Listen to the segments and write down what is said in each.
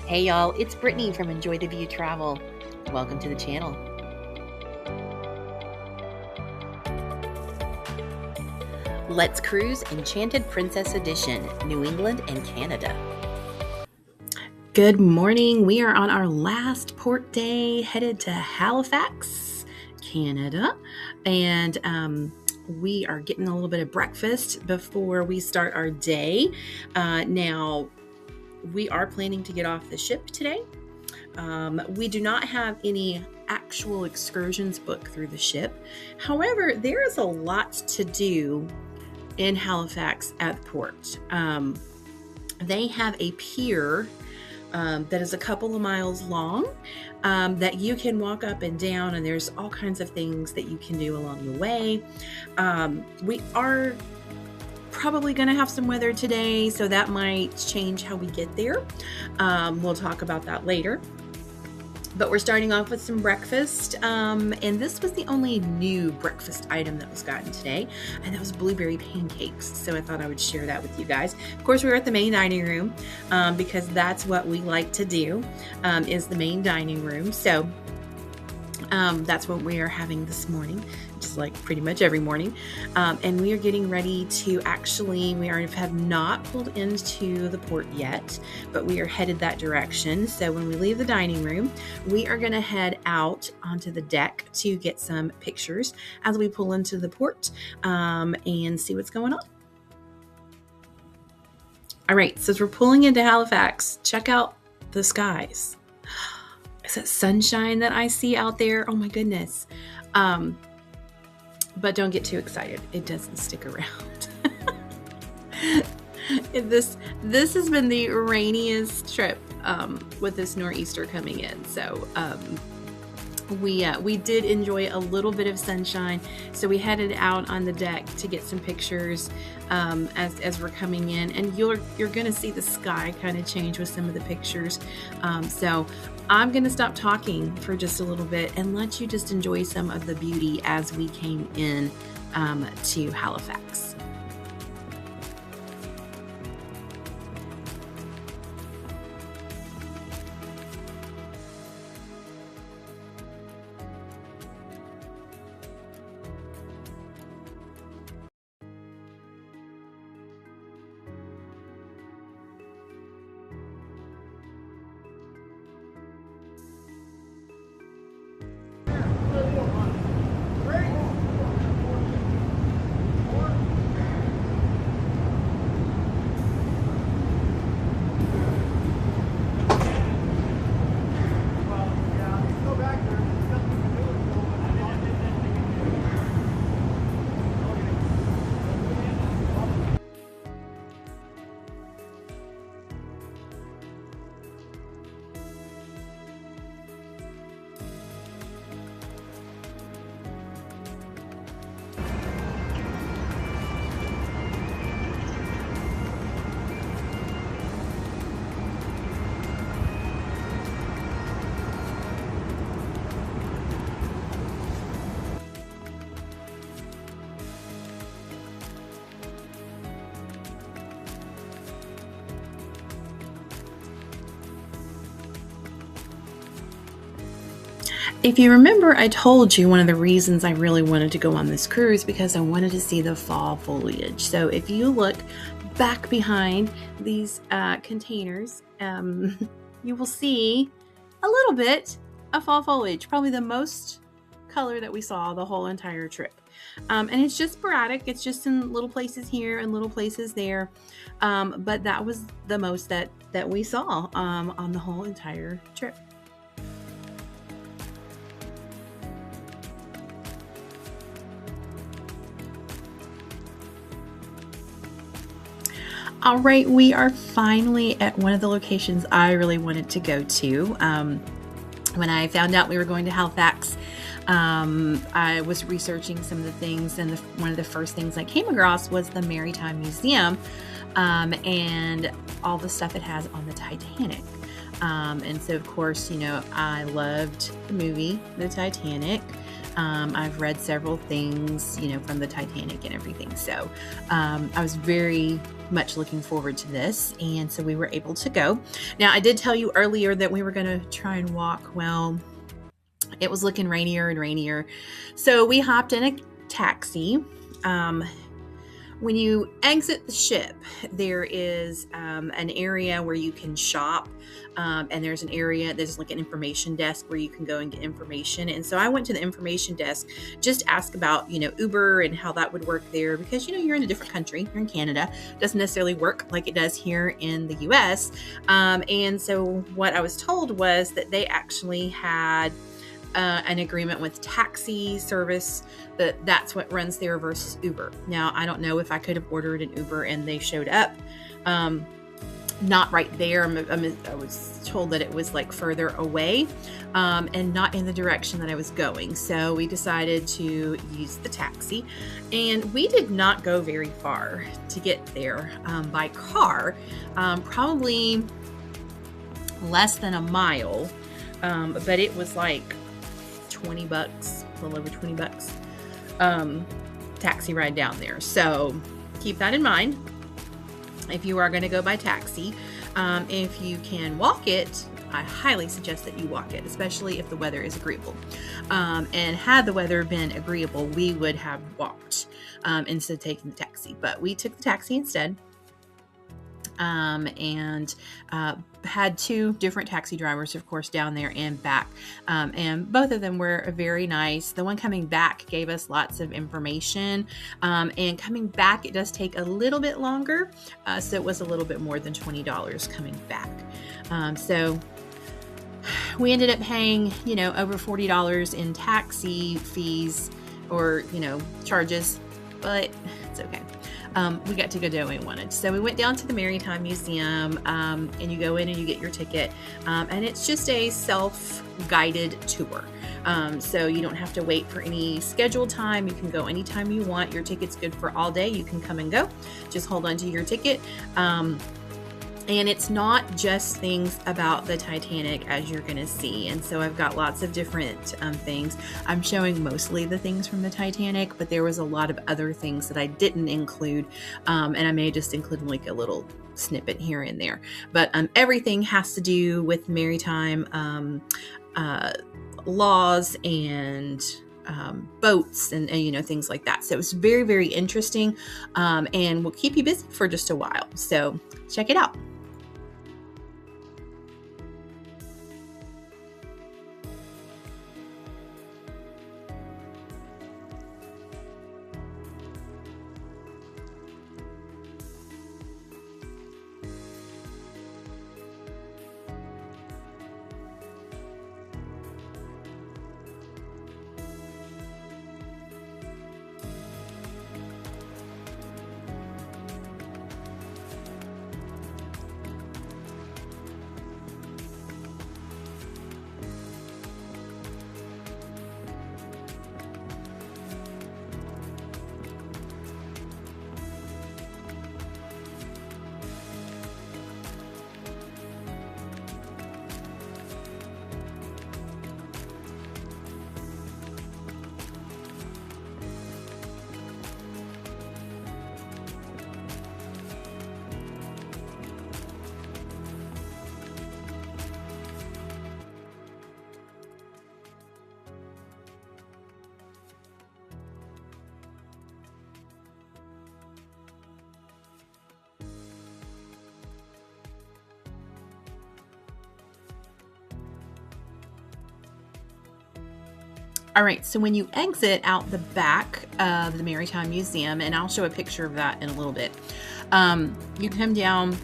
Hey y'all, it's Brittany from Enjoy the View Travel. Welcome to the channel. Let's cruise Enchanted Princess Edition, New England and Canada. Good morning. We are on our last port day, headed to Halifax, Canada, and we are getting a little bit of breakfast before we start our day. Now, we are planning to get off the ship today. We do not have any actual excursions booked through the ship. However, there is a lot to do in Halifax at the port. They have a pier that is a couple of miles long that you can walk up and down, and there's all kinds of things that you can do along the way. We are probably going to have some weather today, so that might change how we get there. We'll talk about that later. But we're starting off with some breakfast, and this was the only new breakfast item that was gotten today, and that was blueberry pancakes. So I thought I would share that with you guys. Of course, we were at the main dining room because that's what we like to do, is the main dining room. So that's what we are having this morning, just like pretty much every morning. And we are getting ready to have not pulled into the port yet, but we are headed that direction. So when we leave the dining room, we are going to head out onto the deck to get some pictures as we pull into the port and see what's going on. All right, so as we're pulling into Halifax, check out the skies. Is that sunshine that I see out there? Oh my goodness. But don't get too excited. It doesn't stick around. This has been the rainiest trip with this nor'easter coming in. So we did enjoy a little bit of sunshine. So we headed out on the deck to get some pictures as we're coming in, and you're going to see the sky kind of change with some of the pictures. So I'm going to stop talking for just a little bit and let you just enjoy some of the beauty as we came in to Halifax. If you remember, I told you one of the reasons I really wanted to go on this cruise because I wanted to see the fall foliage. So if you look back behind these containers, you will see a little bit of fall foliage, probably the most color that we saw the whole entire trip. And it's just sporadic. It's just in little places here and little places there. But that was the most that we saw on the whole entire trip. All right, we are finally at one of the locations I really wanted to go to. When I found out we were going to Halifax, I was researching some of the things, and one of the first things I came across was the Maritime Museum and all the stuff it has on the Titanic. And so, of course, I loved the movie, The Titanic. I've read several things, from the Titanic and everything. So I was very much looking forward to this. And so we were able to go. Now, I did tell you earlier that we were going to try and walk. Well, it was looking rainier and rainier. So we hopped in a taxi. When you exit the ship, there is an area where you can shop, and there's an area, there's like an information desk where you can go and get information. And so I went to the information desk, just ask about, Uber and how that would work there, because, you're in a different country, you're in Canada, it doesn't necessarily work like it does here in the US. And so what I was told was that they actually had an agreement with taxi service, that's what runs there versus Uber. Now, I don't know if I could have ordered an Uber and they showed up. Not right there. I was told that it was like further away and not in the direction that I was going. So we decided to use the taxi, and we did not go very far to get there by car, probably less than a mile, but it was like $20, a little over $20 taxi ride down there. So keep that in mind if you are going to go by taxi. If you can walk it, I highly suggest that you walk it, especially if the weather is agreeable. And had the weather been agreeable, we would have walked instead of taking the taxi. But we took the taxi instead. And had two different taxi drivers, of course, down there and back. And both of them were very nice. The one coming back gave us lots of information. And coming back, it does take a little bit longer. So it was a little bit more than $20 coming back. So we ended up paying, over $40 in taxi fees or, charges, but it's okay. We got to go do what we wanted. So we went down to the Maritime Museum, and you go in and you get your ticket. And it's just a self-guided tour. So you don't have to wait for any scheduled time. You can go anytime you want. Your ticket's good for all day. You can come and go. Just hold on to your ticket. And it's not just things about the Titanic, as you're going to see. And so I've got lots of different things. I'm showing mostly the things from the Titanic, but there was a lot of other things that I didn't include. And I may just include like a little snippet here and there. But everything has to do with maritime laws and boats and things like that. So it's very, very interesting, and will keep you busy for just a while. So check it out. All right, so when you exit out the back of the Maritime Museum, and I'll show a picture of that in a little bit, you come down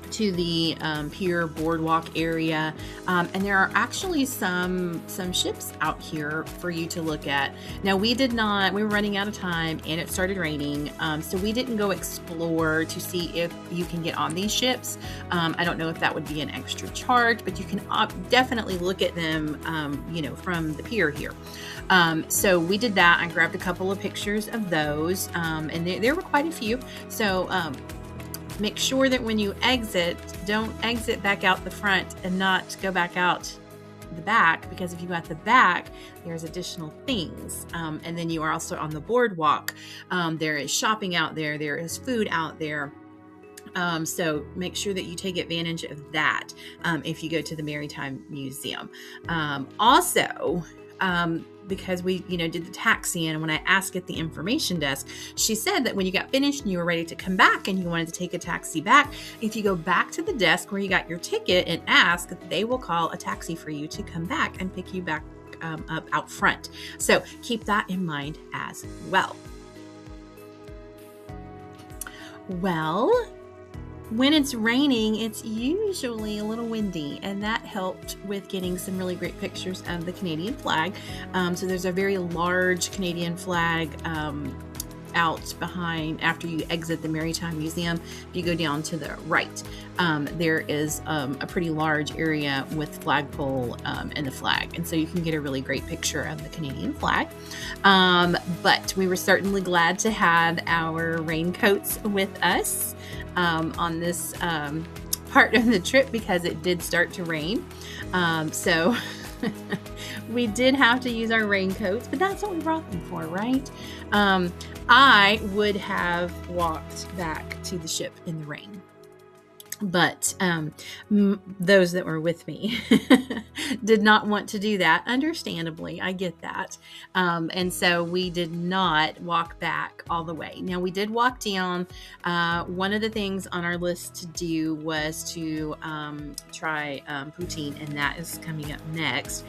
to the pier boardwalk area, and there are actually some ships out here for you to look at. Now, we were running out of time and it started raining, so we didn't go explore to see if you can get on these ships. I don't know if that would be an extra charge, but you can definitely look at them from the pier here. So we did that. I grabbed a couple of pictures of those, and there were quite a few. So make sure that when you exit, don't exit back out the front and not go back out the back, because if you go at the back, there's additional things. And then you are also on the boardwalk. There is shopping out there. There is food out there. So make sure that you take advantage of that if you go to the Maritime Museum. Also, because we, did the taxi, and when I asked at the information desk, she said that when you got finished and you were ready to come back and you wanted to take a taxi back, if you go back to the desk where you got your ticket and ask, they will call a taxi for you to come back and pick you back up out front. So keep that in mind as well. Well, when it's raining, it's usually a little windy, and that helped with getting some really great pictures of the Canadian flag. So there's a very large Canadian flag out behind after you exit the Maritime Museum. If you go down to the right, there is a pretty large area with flagpole and the flag, and so you can get a really great picture of the Canadian flag. But we were certainly glad to have our raincoats with us on this part of the trip, because it did start to rain. So we did have to use our raincoats, but that's what we brought them for, right? I would have walked back to the ship in the rain, but those that were with me did not want to do that. Understandably, I get that. And so we did not walk back all the way. Now, we did walk down. One of the things on our list to do was to try poutine, and that is coming up next.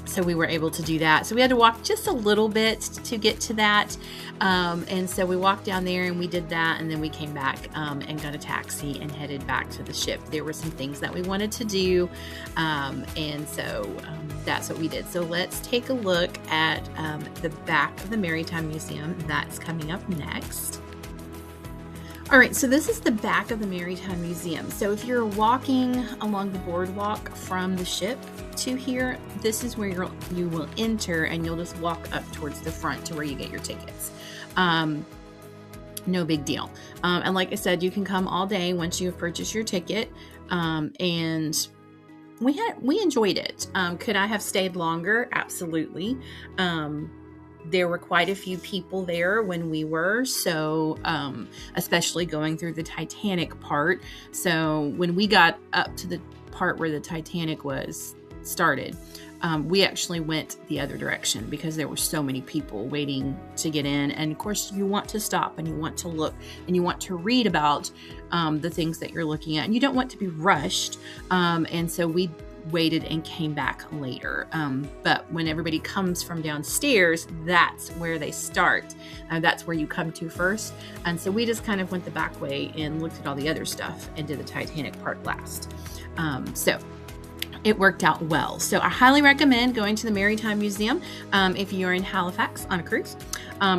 So we were able to do that. So we had to walk just a little bit to get to that. And so we walked down there and we did that. And then we came back and got a taxi and headed back to the ship. There were some things that we wanted to do. And so that's what we did. So let's take a look at the back of the Maritime Museum. That's coming up next. All right, so this is the back of the Maritime Museum. So if you're walking along the boardwalk from the ship to here, this is where you will enter, and you'll just walk up towards the front to where you get your tickets. No big deal. And like I said, you can come all day once you have purchased your ticket. And we enjoyed it. Could I have stayed longer? Absolutely. There were quite a few people there when we were, so especially going through the Titanic part. So when we got up to the part where the Titanic was started, we actually went the other direction because there were so many people waiting to get in. And of course, you want to stop and you want to look and you want to read about the things that you're looking at, and you don't want to be rushed. And so we waited and came back later. But when everybody comes from downstairs, that's where they start. That's where you come to first. And so we just kind of went the back way and looked at all the other stuff and did the Titanic part last. So it worked out well. So I highly recommend going to the Maritime Museum if you're in Halifax on a cruise,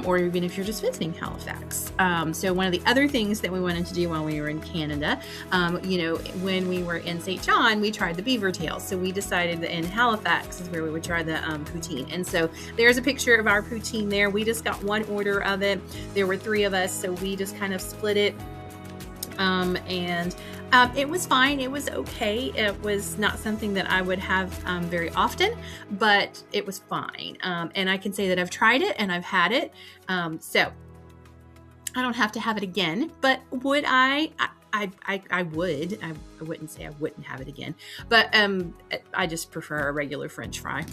or even if you're just visiting Halifax. So one of the other things that we wanted to do while we were in Canada, when we were in St. John, we tried the beaver tail. So we decided that in Halifax is where we would try the poutine. And so there's a picture of our poutine there. We just got one order of it. There were 3 of us, so we just kind of split it. It was fine. It was okay. It was not something that I would have very often, but it was fine. And I can say that I've tried it and I've had it. So I don't have to have it again, but would I would. I wouldn't say I wouldn't have it again, but I just prefer a regular French fry.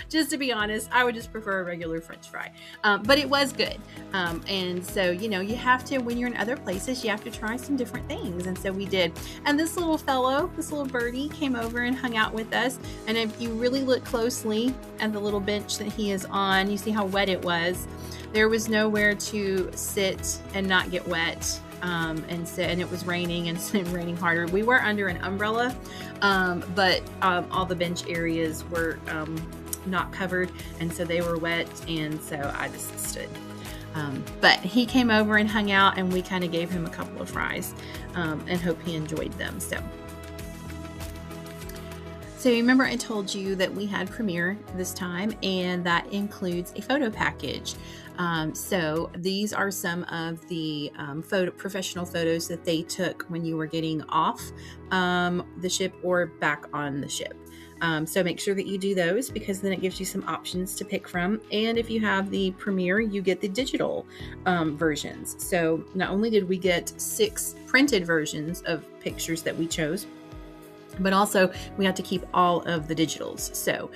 Just to be honest, I would just prefer a regular French fry. But it was good. And so, you have to, when you're in other places, you have to try some different things. And so we did. And this little birdie came over and hung out with us. And if you really look closely at the little bench that he is on, you see how wet it was. There was nowhere to sit and not get wet. And it was raining and raining harder. We were under an umbrella, but all the bench areas were not covered, and so they were wet, and so I just stood. But he came over and hung out, and we kind of gave him a couple of fries and hope he enjoyed them. So remember I told you that we had Premiere this time, and that includes a photo package. So these are some of the professional photos that they took when you were getting off the ship or back on the ship. So make sure that you do those, because then it gives you some options to pick from. And if you have the Premiere, you get the digital versions. So not only did we get 6 printed versions of pictures that we chose, but also we have to keep all of the digitals. So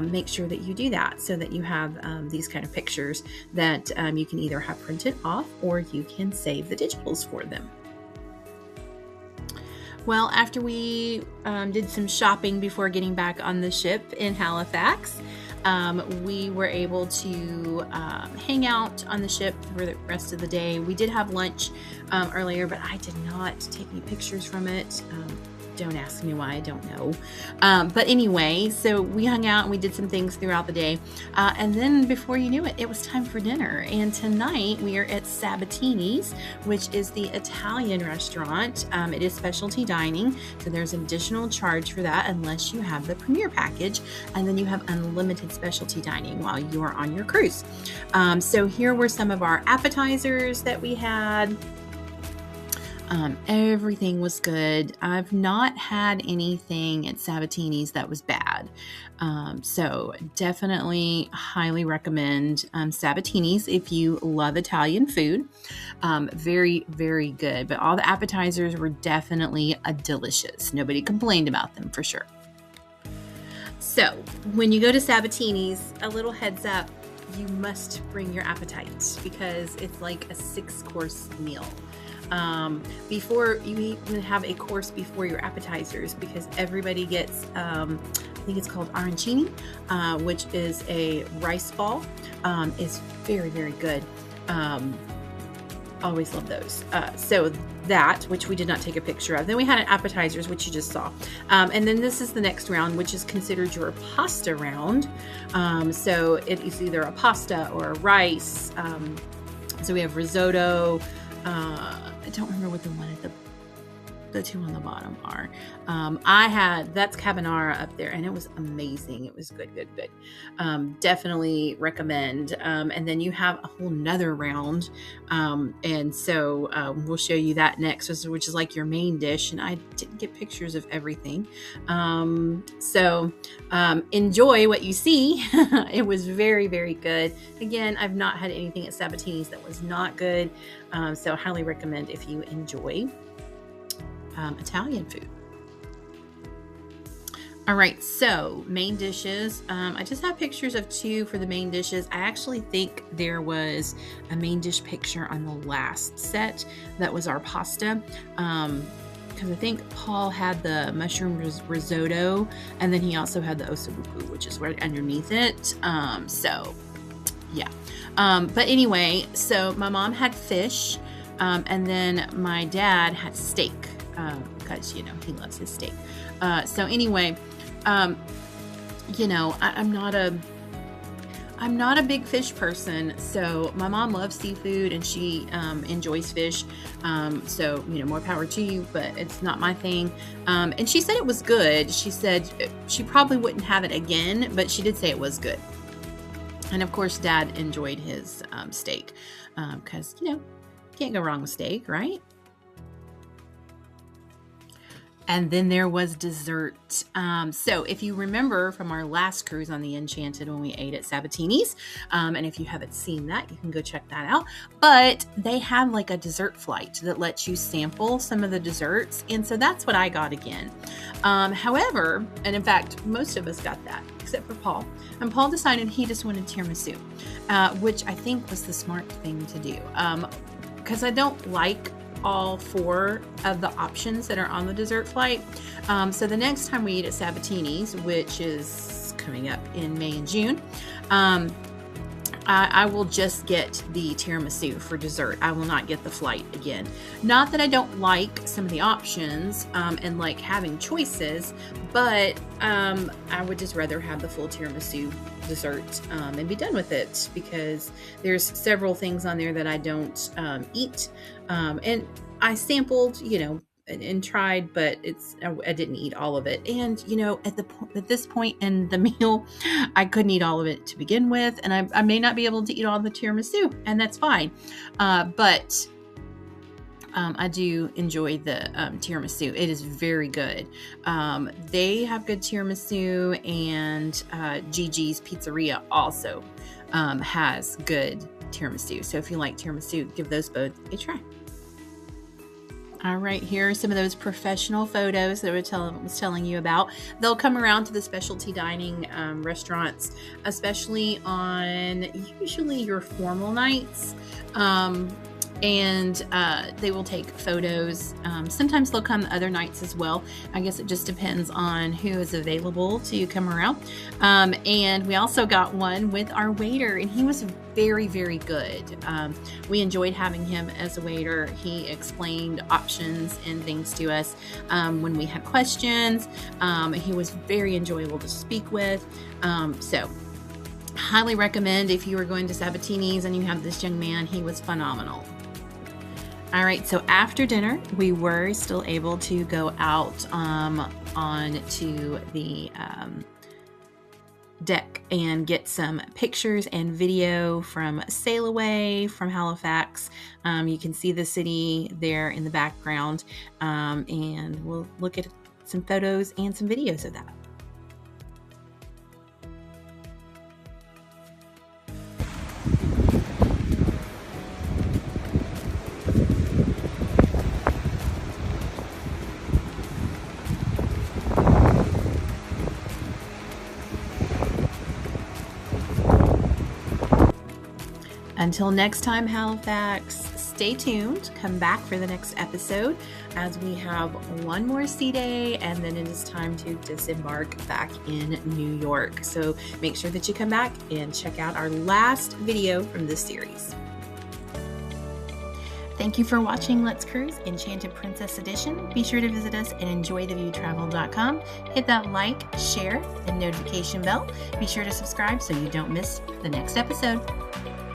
make sure that you do that, so that you have these kind of pictures that you can either have printed off, or you can save the digitals for them. Well, after we did some shopping before getting back on the ship in Halifax, we were able to hang out on the ship for the rest of the day. We did have lunch earlier, but I did not take any pictures from it. Don't ask me why, I don't know. But anyway, so we hung out and we did some things throughout the day. And then before you knew it, it was time for dinner. And tonight we are at Sabatini's, which is the Italian restaurant. It is specialty dining, so there's an additional charge for that unless you have the Premiere package. And then you have unlimited specialty dining while you are on your cruise. So here were some of our appetizers that we had. Everything was good. I've not had anything at Sabatini's that was bad. So definitely highly recommend Sabatini's if you love Italian food. Very, very good. But all the appetizers were definitely delicious. Nobody complained about them, for sure. So when you go to Sabatini's, a little heads up, you must bring your appetite, because it's like a 6-course meal. Before you even have a course before your appetizers, because everybody gets, I think it's called arancini, which is a rice ball. Is very, very good. Always love those. So that, which we did not take a picture of. Then we had an appetizers, which you just saw. And then this is the next round, which is considered your pasta round. So it is either a pasta or a rice. So we have risotto. I don't remember what the one at the two on the bottom are. That's carbonara up there, and it was amazing. It was good. Definitely recommend. And then you have a whole nother round. And so we'll show you that next, which is like your main dish. And I didn't get pictures of everything. So enjoy what you see. It was very, very good. Again, I've not had anything at Sabatini's that was not good. So highly recommend if you enjoy Italian food. All right, so main dishes. I just have pictures of 2 for the main dishes. I actually think there was a main dish picture on the last set that was our pasta. Because I think Paul had the mushroom risotto, and then he also had the ossobuco, which is right underneath it. So yeah. But anyway, so my mom had fish, and then my dad had steak. Because, he loves his steak. So anyway, I'm not a big fish person. So my mom loves seafood, and she enjoys fish. So, more power to you, but it's not my thing. And she said it was good. She said she probably wouldn't have it again, but she did say it was good. And of course, Dad enjoyed his steak, because, can't go wrong with steak, right? And then there was dessert. So if you remember from our last cruise on the Enchanted when we ate at Sabatini's, and if you haven't seen that, you can go check that out. But they have like a dessert flight that lets you sample some of the desserts. And so that's what I got again. However, and in fact, most of us got that, except for Paul. And Paul decided he just wanted tiramisu, which I think was the smart thing to do. Because I don't like all 4 of the options that are on the dessert flight. So the next time we eat at Sabatini's, which is coming up in May and June, I will just get the tiramisu for dessert. I will not get the flight again. Not that I don't like some of the options and like having choices, but I would just rather have the full tiramisu dessert and be done with it, because there's several things on there that I don't eat. And I sampled, and tried, but I didn't eat all of it. And at this point in the meal, I couldn't eat all of it to begin with, and I may not be able to eat all the tiramisu, and that's fine. But I do enjoy the tiramisu. It is very good. They have good tiramisu, and Gigi's Pizzeria also has good tiramisu. So if you like tiramisu, give those both a try. All right, here are some of those professional photos that I was telling you about. They'll come around to the specialty dining restaurants, especially on usually your formal nights. And they will take photos. Sometimes they'll come other nights as well. I guess it just depends on who is available to come around. And we also got one with our waiter, and he was very, very good. We enjoyed having him as a waiter. He explained options and things to us when we had questions. He was very enjoyable to speak with. So highly recommend if you are going to Sabatini's and you have this young man. He was phenomenal. All right, so after dinner, we were still able to go out on to the deck and get some pictures and video from Sail Away from Halifax. You can see the city there in the background, and we'll look at some photos and some videos of that. Until next time, Halifax, stay tuned. Come back for the next episode as we have one more sea day, and then it is time to disembark back in New York. So make sure that you come back and check out our last video from this series. Thank you for watching Let's Cruise Enchanted Princess Edition. Be sure to visit us at enjoytheviewtravel.com. Hit that like, share, and notification bell. Be sure to subscribe so you don't miss the next episode.